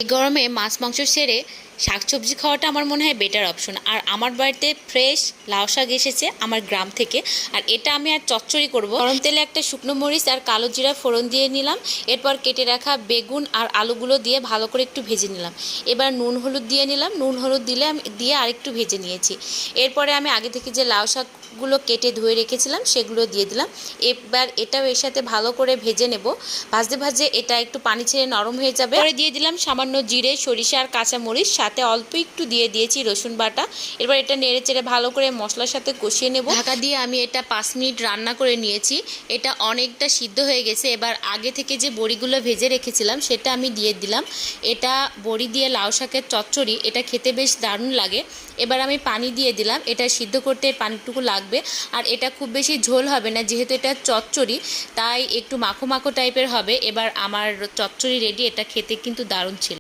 এই গরমে মাছ মাংস সেরে শাকসবজি খাওয়াটা আমার মনে হয় বেটার অপশন। আর আমার বাড়িতে ফ্রেশ লাউ শাক এসেছে আমার গ্রাম থেকে। আর এটা আমি আর চচ্চড়ি করব। গরম তেলে একটা শুকনো মরিচ আর কালো জিরা ফোড়ন দিয়ে নিলাম। এরপর কেটে রাখা বেগুন আর আলুগুলো দিয়ে ভালো করে একটু ভেজে নিলাম। এবার নুন হলুদ দিয়ে নিলাম। নুন হলুদ দিয়ে আরেকটু ভেজে নিয়েছি। এরপরে আমি আগে থেকে যে লাউ শাকগুলো কেটে ধুয়ে রেখেছিলাম সেগুলো দিয়ে দিলাম। এবার এটাও এর সাথে ভালো করে ভেজে নেব। ভাজতে ভাজতে এটা একটু পানি ছেড়ে নরম হয়ে যাবে। পরে দিয়ে দিলাম সামান্য জিরে, সরিষা আর কাঁচামরিচ, সাথে অল্প একটু দিয়ে দিয়েছি রসুন বাটা। এবার এটা নেড়ে চেড়ে ভালো করে মশলার সাথে কষিয়ে নেব। ঢাকা দিয়ে আমি এটা 5 মিনিট রান্না করে নিয়েছি। এটা অনেকটা সিদ্ধ হয়ে গেছে। এবার আগে থেকে যে বড়িগুলো ভেজে রেখেছিলাম সেটা আমি দিয়ে দিলাম। এটা বড়ি দিয়ে লাউ শাকের চচ্চড়ি, এটা খেতে বেশ দারুণ লাগে। এবার আমি পানি দিয়ে দিলাম। এটা সিদ্ধ করতে পানিটুকু লাগবে। আর এটা খুব বেশি ঝোল হবে না, যেহেতু এটা চচ্চড়ি তাই একটু মাখো মাখো টাইপের হবে। এবার আমার চচ্চড়ি রেডি। এটা খেতে কিন্তু দারুণ ছিল।